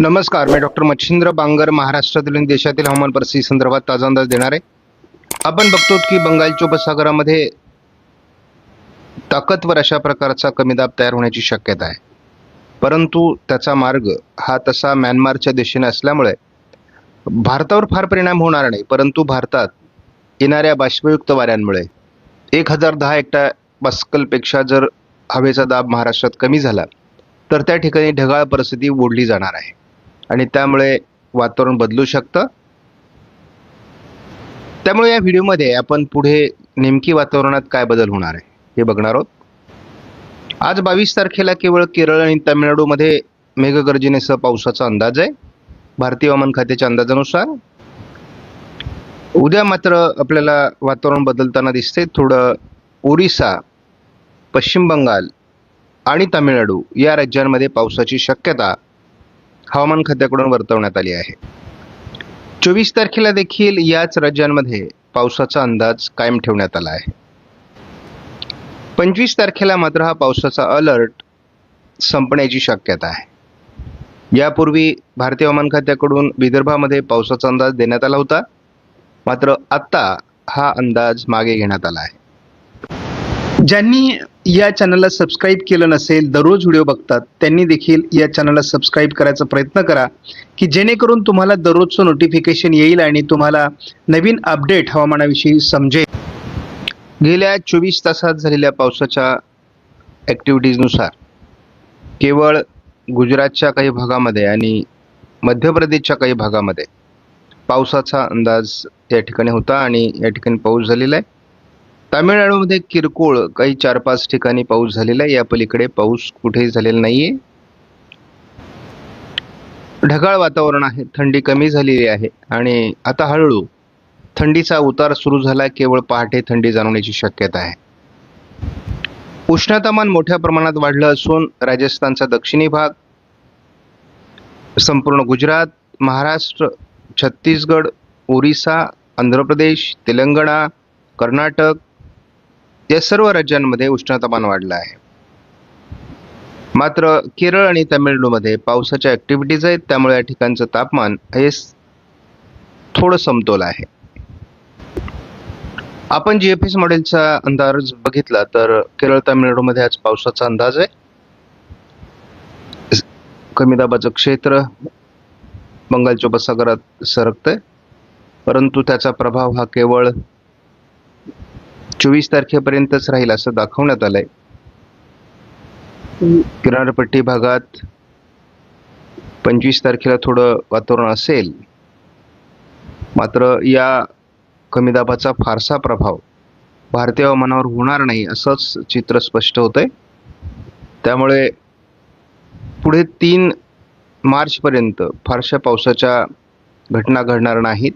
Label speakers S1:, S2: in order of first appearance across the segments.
S1: नमस्कार, मी डॉक्टर मच्छिंद्र बांगर महाराष्ट्रातील आणि देशातील हवामान परिस्थिती संदर्भात ताजा अंदाज देणार आहे. आपण बघतो की बंगालच्या उपसागरामध्ये ताकदवर अशा प्रकारचा कमी दाब तयार होण्याची शक्यता आहे. परंतु त्याचा मार्ग हा तसा म्यानमारच्या दिशेने असल्यामुळे भारतावर फार परिणाम होणार नाही. परंतु भारतात येणाऱ्या बाष्पयुक्त वाऱ्यांमुळे 1010 हेक्टोपास्कलपेक्षा जर हवेचा दाब महाराष्ट्रात कमी झाला तर त्या ठिकाणी ढगाळ परिस्थिती ओढली जाणार आहे आणि त्यामुळे वातावरण बदलू शकतं. त्यामुळे या व्हिडिओमध्ये आपण पुढे नेमकी वातावरणात काय बदल होणार आहे हे बघणार आहोत. आज 22 तारखेला केवळ केरळ आणि तामिळनाडूमध्ये मेघगर्जनेसह पावसाचा अंदाज आहे भारतीय हवामान खात्याच्या अंदाजानुसार. उद्या मात्र आपल्याला वातावरण बदलताना दिसते. थोडं ओरिसा, पश्चिम बंगाल आणि तामिळनाडू या राज्यांमध्ये पावसाची शक्यता हवामान खात्याकडून वर्तवण्यात आली आहे. 24 तारखेला देखील याच राज्यांमध्ये पावसाचा अंदाज कायम ठेवण्यात आला आहे. 25 तारखेला मात्र हा पावसाचा अलर्ट संपण्याची शक्यता आहे. यापूर्वी भारतीय हवामान खात्याकडून विदर्भामध्ये पावसाचा अंदाज देण्यात आला होता, मात्र आता हा अंदाज मागे घेण्यात आला आहे. ज्यांनी या चॅनलला सबस्क्राईब केलं नसेल, दररोज व्हिडिओ बघतात, त्यांनी देखील या चॅनलला सबस्क्राईब करायचा प्रयत्न करा की जेणेकरून तुम्हाला दररोजचं नोटिफिकेशन येईल आणि तुम्हाला नवीन अपडेट हवामानाविषयी समजेल. गेल्या 24 तासात झालेल्या पावसाच्या ॲक्टिव्हिटीजनुसार केवळ गुजरातच्या काही भागामध्ये आणि मध्य प्रदेशच्या काही भागामध्ये पावसाचा अंदाज या ठिकाणी होता आणि या ठिकाणी पाऊस झालेला आहे. तामिळनाडूमध्ये किरकोळ काही 4-5 ठिकाणी पाऊस झालेला आहे. या पलीकडे पाऊस कुठेही झालेला नाहीये. ढगाळ वातावरण आहे, थंडी कमी झालेली आहे आणि आता हळूहळू थंडीचा उतार सुरू झाला. केवळ पहाटे थंडी जाणवण्याची शक्यता आहे. उष्णतामान मोठ्या प्रमाणात वाढलं असून राजस्थानचा दक्षिणी भाग, संपूर्ण गुजरात, महाराष्ट्र, छत्तीसगड, ओरिसा, आंध्र प्रदेश, तेलंगणा, कर्नाटक या सर्व राज्यांमध्ये उष्णतामान वाढलं आहे. मात्र केरळ आणि तामिळनाडूमध्ये पावसाच्या ॲक्टिव्हिटीज आहेत, त्यामुळे या ठिकाणचं तापमान हे थोडं समतोल आहे. आपण GFS मॉडेलचा अंदाज बघितला तर केरळ तामिळनाडूमध्ये आज पावसाचा अंदाज आहे. कमी दाबाचं क्षेत्र बंगालच्या उपसागरात सरकतंय, परंतु त्याचा प्रभाव हा केवळ 24 तारखेपर्यंतच राहील असं दाखवण्यात आलंय. किनारपट्टी भागात 25 तारखेला थोडं वातावरण असेल, मात्र या कमी दाबाचा फारसा प्रभाव भारतीय हवामानावर होणार नाही असंच चित्र स्पष्ट होतंय. त्यामुळे पुढे 3 मार्चपर्यंत फारशा पावसाच्या घटना घडणार नाहीत.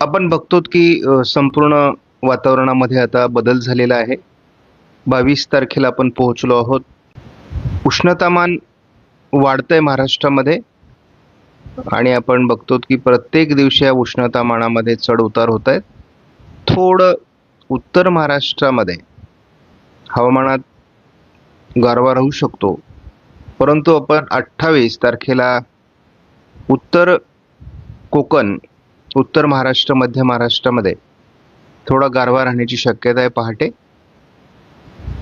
S1: आपण बघतो की संपूर्ण वातावरणामध्ये आता बदल झालेला आहे. 22 तारखेला आपण पोहोचलो आहोत. उष्णतामान वाढतंय महाराष्ट्रामध्ये आणि आपण बघतो की प्रत्येक दिवशी या उष्णतामानामध्ये चढ उतार होत आहेत. थोडं उत्तर महाराष्ट्रामध्ये हवामानात गारवा राहू शकतो, परंतु आपण 28 तारखेला उत्तर कोकण, उत्तर महाराष्ट्र, मध्य महाराष्ट्रामध्ये थोडा गारवा राहण्याची शक्यता आहे पहाटे.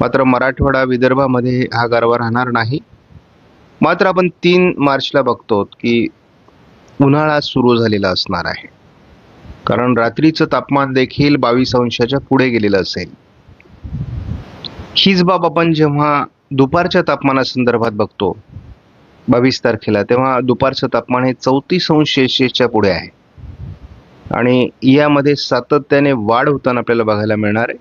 S1: मात्र मराठवाडा, विदर्भामध्ये हा गारवा राहणार नाही. मात्र आपण 3 मार्चला बघतो की उन्हाळा सुरू झालेला असणार आहे, कारण रात्रीचं तापमान देखील 22 अंशाच्या पुढे गेलेलं असेल. हीच बाब आपण जेव्हा दुपारच्या तापमानासंदर्भात बघतो 22 तारखेला, तेव्हा दुपारचं तापमान हे 34 अंश सेल्सिअसच्या पुढे आहे आणि यामध्ये सातत्याने वाढ होताना आपल्याला बघायला मिळणार आहे.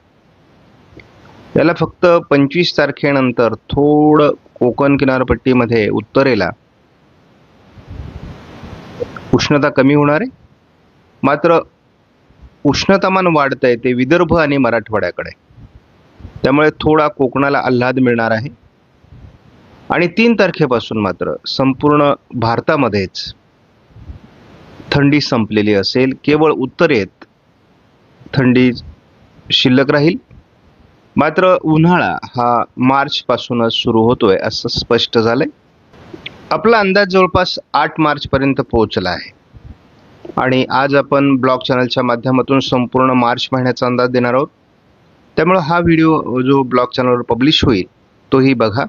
S1: याला फक्त 25 तारखेनंतर थोडं कोकण किनारपट्टीमध्ये उत्तरेला उष्णता कमी होणार आहे. मात्र उष्णतामान वाढत आहे ते विदर्भ आणि मराठवाड्याकडे, त्यामुळे थोडा कोकणाला आल्हाद मिळणार आहे. आणि 3 तारखेपासून मात्र संपूर्ण भारतामध्येच थंडी संपलेली असेल. केवळ उत्तरेत थंडी शिल्लक राहील. मात्र उन्हाळा हा मार्चपासूनच सुरू होतोय असं स्पष्ट झालंय. आपला अंदाज जवळपास 8 मार्चपर्यंत पोहोचला आहे आणि आज आपण ब्लॉग चॅनलच्या माध्यमातून संपूर्ण मार्च महिन्याचा अंदाज देणार आहोत. त्यामुळे हा व्हिडिओ जो ब्लॉग चॅनलवर पब्लिश होईल तोही बघा.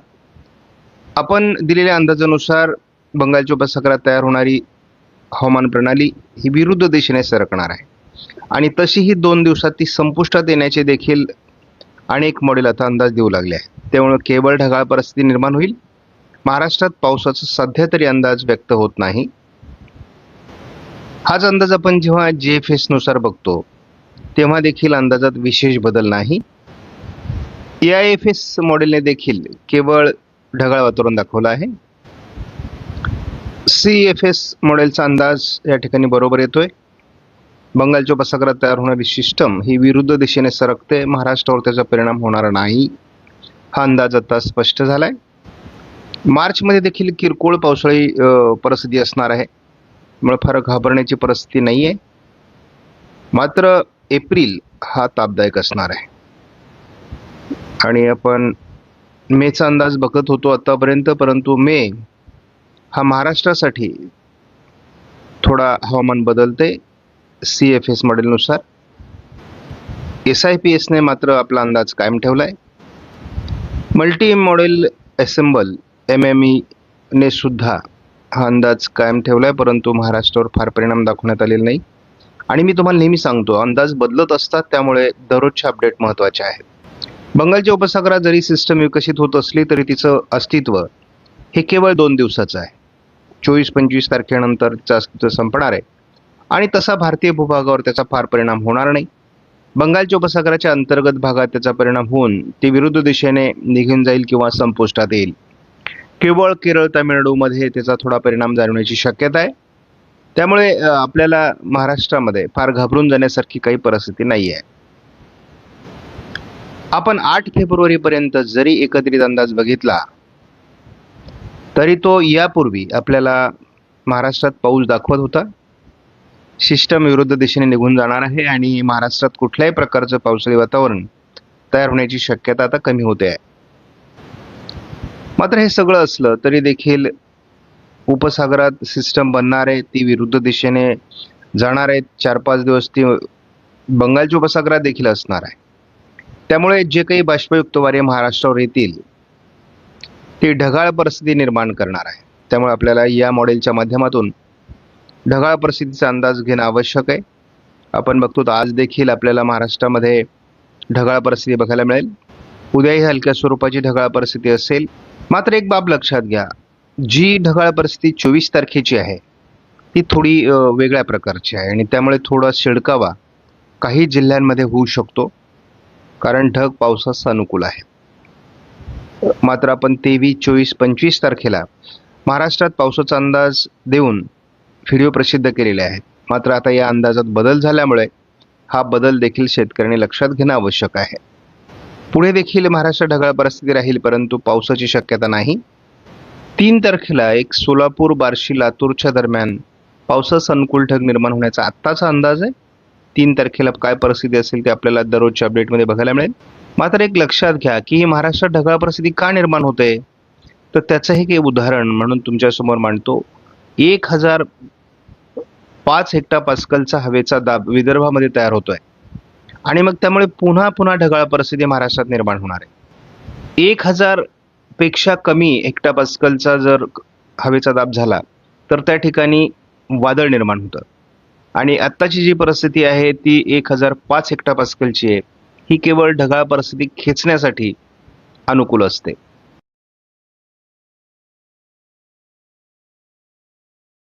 S1: आपण दिलेल्या अंदाजानुसार बंगालच्या उपसागरात तयार होणारी हवामान प्रणाली ही विरुद्ध दिशेने सरकणार आहे आणि तशीही 2 दिवसात ती संपुष्टात येण्याचे देखील अनेक मॉडेल आता अंदाज देऊ लागले आहे. त्यामुळे केवळ ढगाळ परिस्थिती निर्माण होईल. महाराष्ट्रात पावसाचा सध्या तरी अंदाज व्यक्त होत नाही. हाच अंदाज आपण जेव्हा GFS नुसार बघतो तेव्हा देखील अंदाजात विशेष बदल नाही. AIFS मॉडेलने देखील केवळ ढगाळ वातावरण दाखवलं आहे. CFS मॉडेलचा अंदाज या ठिकाणी बरोबर येतोय. बंगालच्या उपसागरात तयार होणारी सिस्टम ही विरुद्ध दिशेने सरकते. महाराष्ट्रावर त्याचा परिणाम होणार नाही हा अंदाज आता स्पष्ट झालाय. मार्चमध्ये देखील किरकोळ पावसाळी परिस्थिती असणार आहे. त्यामुळे फार घाबरण्याची परिस्थिती नाही आहे. मात्र एप्रिल हा तापदायक असणार आहे आणि आपण मेचा अंदाज बघत होतो आतापर्यंत, परंतु मे हा महाराष्ट्रासाठी थोडा हवामान बदलते CFS मॉडेलनुसार. SIPSने मात्र आपला अंदाज कायम ठेवलाय. मल्टी मॉडेल असेंबल MME ने सुद्धा हा अंदाज कायम ठेवलाय, परंतु महाराष्ट्रावर फार परिणाम दाखवण्यात आलेला नाही. आणि मी तुम्हाला नेहमी सांगतो अंदाज बदलत असतात, त्यामुळे दररोजचे अपडेट महत्त्वाचे आहेत. बंगालच्या उपसागरात जरी सिस्टम विकसित होत असली तरी तिचं अस्तित्व हे केवळ 2 दिवसाचं आहे. 24-25 तारखेनंतरचं अस्तित्व संपणार आहे आणि तसा भारतीय भूभागावर त्याचा फार परिणाम होणार नाही. बंगालच्या उपसागराच्या अंतर्गत भागात त्याचा परिणाम होऊन ती विरुद्ध दिशेने निघून जाईल किंवा संपुष्टात येईल. केवळ केरळ, तामिळनाडूमध्ये त्याचा थोडा परिणाम जाणवण्याची शक्यता आहे. त्यामुळे आपल्याला महाराष्ट्रामध्ये फार घाबरून जाण्यासारखी काही परिस्थिती नाही आहे. आपण 8 फेब्रुवारीपर्यंत जरी एकत्रित अंदाज बघितला तरी तो यापूर्वी आपल्याला महाराष्ट्रात पाऊस दाखवत होता. सिस्टम विरुद्ध दिशेने निघून जाणार आहे आणि महाराष्ट्रात कुठल्याही प्रकारचं पावसाळी वातावरण तयार होण्याची शक्यता आता कमी होते आहे. मात्र हे सगळं असलं तरी देखील उपसागरात सिस्टम बनणार आहे, ती विरुद्ध दिशेने जाणार आहे. 4-5 दिवस ती बंगालच्या उपसागरात देखील असणार आहे. त्यामुळे जे काही बाष्पयुक्त वारे महाराष्ट्रावर येतील ती ढगाळ परिस्थिती निर्माण करणार आहे. त्यामुळे आपल्याला या मॉडेलच्या माध्यमातून ढगाळ परिस्थितीचा अंदाज घेणं आवश्यक आहे. आपण बघतो आज देखील आपल्याला महाराष्ट्रामध्ये ढगाळ परिस्थिती बघायला मिळेल. उद्याही हलक्या स्वरूपाची ढगाळ परिस्थिती असेल. मात्र एक बाब लक्षात घ्या, जी ढगाळ परिस्थिती 24 तारखेची आहे ती थोडी वेगळ्या प्रकारची आहे आणि त्यामुळे थोडा शिडकावा काही जिल्ह्यांमध्ये होऊ शकतो, कारण ढग पावसास अनुकूल आहे. मात्र आपण 23, 24, 25 तारखेला महाराष्ट्रात पावसाचा अंदाज देऊन व्हिडिओ प्रसिद्ध केलेले आहेत. मात्र आता या अंदाजात बदल झाल्यामुळे हा बदल देखील शेतकऱ्यांनी लक्षात घेणं आवश्यक आहे. पुढे देखील महाराष्ट्रात ढगाळ परिस्थिती राहील, परंतु पावसाची शक्यता नाही. 3 तारखेला एक सोलापूर, बार्शी, लातूरच्या दरम्यान पावसास अनुकूल ढग निर्माण होण्याचा आत्ताचा अंदाज आहे. 3 तारखेला काय परिस्थिती असेल ते आपल्याला दररोजच्या अपडेटमध्ये बघायला मिळेल. मात्र एक लक्षात घ्या की ही महाराष्ट्रात ढगाळ परिस्थिती का निर्माण होते, तर त्याचं हे एक उदाहरण म्हणून तुमच्यासमोर मांडतो. 1005 हेक्टोपास्कलचा हवेचा दाब विदर्भामध्ये तयार होतोय आणि मग त्यामुळे पुन्हा ढगाळ परिस्थिती महाराष्ट्रात निर्माण होणार आहे. 1000 पेक्षा कमी हेक्टोपास्कलचा जर हवेचा दाब झाला तर त्या ठिकाणी वादळ निर्माण होतं आणि आत्ताची जी परिस्थिती आहे ती 1005 हेक्टोपास्कलची आहे. ही केवळ ढगाळ परिस्थिती खेचण्यासाठी अनुकूल असते.